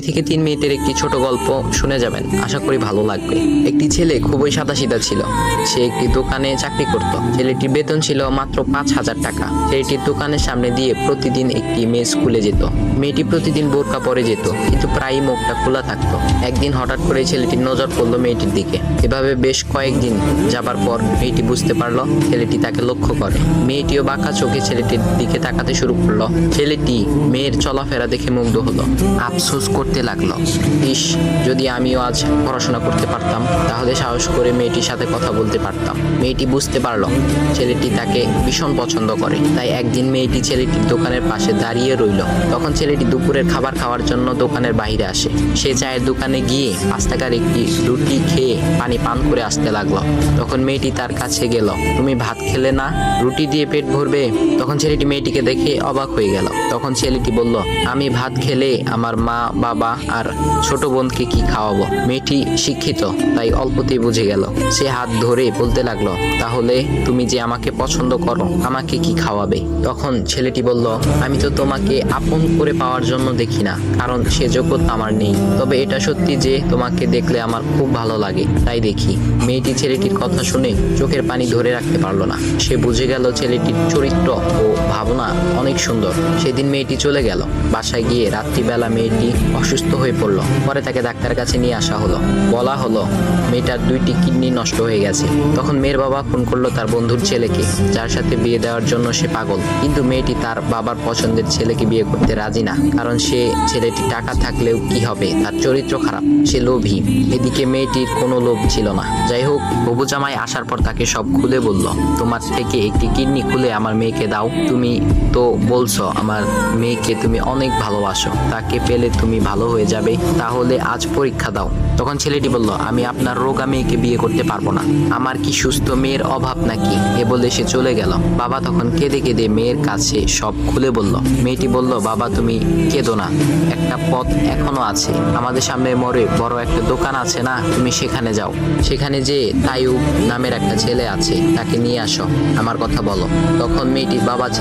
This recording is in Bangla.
থেকে 3 মিনিটের একটি ছোট গল্প শুনে যাবেন, আশা করি ভালো লাগবে। একটি ছেলে খুবই সাদাসিধা ছিল। সে একটি দোকানে চাকরি করত। ছেলেটির বেতন ছিল মাত্র 5,000 টাকা। ছেলেটির দোকানের সামনে দিয়ে প্রতিদিন একটি মেয়ে স্কুলে যেত। মেয়েটি প্রতিদিন বোরকা পরে যেত, কিন্তু প্রায়ই মুখটা খোলা থাকতো। একদিন হঠাৎ করে ছেলেটির নজর পড়লো মেয়েটির দিকে। এভাবে বেশ কয়েকদিন যাবার পর মেয়েটি বুঝতে পারলো ছেলেটি তাকে লক্ষ্য করে। মেয়েটিও বাঁকা চোখে ছেলেটির দিকে তাকাতে শুরু করলো। ছেলেটি মেয়ের চলাফেরা দেখে মুগ্ধ হলো। আফসোস করতে লাগলো, ইস, যদি আমিও আজ পড়াশোনা করতে পারতাম, তাহলে সাহস করে মেয়েটির সাথে কথা বলতে পারতাম। মেয়েটি বুঝতে পারলো ছেলেটি তাকে ভীষণ পছন্দ করে। তাই একদিন মেয়েটি ছেলেটির দোকানের পাশে দাঁড়িয়ে রইল। তখন ছেলেটি দুপুরের খাবার খাওয়ার জন্য দোকানের বাইরে আসে। সে চায়ের দোকানে গিয়ে 5 টাকার একটি রুটি খেয়ে পানি পান করে আসতে লাগলো। তখন মেয়েটি তার কাছে গেল। তুমি ভাত খেলে না, রুটি দিয়ে পেট ভরবে? তখন ছেলেটি মেয়েটিকে দেখে অবাক হয়ে গেল। তখন ছেলেটি বলল, আমি ভাত খেলে আমার মা, বাবা আর ছোট বোনকে কি খাওয়াবো? মেয়েটি শিক্ষিত, তাই অল্পতেই বুঝে গেল। সে হাত ধরে বলতে লাগলো, তাহলে তুমি যে আমাকে পছন্দ করো, আমাকে কি খাওয়াবে? তখন ছেলেটি বলল, আমি তো তোমাকে আপন করে পাওয়ার জন্য দেখি না, কারণ সে যোগ্যতা আমার নেই। তবে এটা সত্যি যে তোমাকে দেখলে আমার খুব ভালো লাগে, তাই দেখি। মেয়েটি ছেলেটির কথা শুনে চোখের পানি ধরে রাখতে পারলো না। সে বুঝে গেল ছেলেটির চরিত্র ও ভাবনা অনেক সুন্দর। সেদিন মেয়েটি চলে গেল। বাসায় গিয়ে রাত্রিবেলা মেয়েটি অসুস্থ হয়ে পড়লো। পরে তাকে ডাক্তারের কাছে নিয়ে আসা হলো। বলা হলো মেয়েটার 2টি কিডনি নষ্ট হয়ে গেছে। তখন মেয়ের বাবা ফোন করলো তার বন্ধুর ছেলেকে, যার সাথে বিয়ে দেওয়ার জন্য সে পাগল। কিন্তু মেয়েটি তার বাবার পছন্দের ছেলেকে বিয়ে করতে রাজি না, কারণ সে ছেলেটি টাকা থাকলেও কি হবে, তার চরিত্র খারাপ, সে লোভী। এদিকে মেয়েটির কোনো লোভ ছিল না। যাই হোক, হবু জামাই আসার পর তাকে সব খুলে বলল, তোমার থেকে একটি কিডনি খুলে আমার মেয়েকে দাও। তুমি তো বলছো আমার মেয়েকে তুমি অনেক ভালোবাসো, তাকে পেলে তুমি ভালো হয়ে যাবে, তাহলে আজ পরীক্ষা দাও। তখন ছেলেটি বলল, আমি আপনার রোগা মেয়েকে বিয়ে করতে পারবো না, আমার কি সুস্থ মেয়ের অভাব নাকি? এ বলে সে চলে গেল। বাবা তখন কেঁদে কেঁদে মেয়ের কাছে সব খুলে বলল। মেয়েটি বলল, বাবা তুমি কেঁদো না, একটা পথ এখনো আছে, আমাদের সামনে মোড়ে বড় একটা দোকান আছে না, তুমি সেখানে যাও। সেখানে যে তাইয়ুব নামের একটা ছেলে আছে, তাকে নিয়ে আসো, আমার কথা বলো। তখন মেয়েটির বাবা ছেলে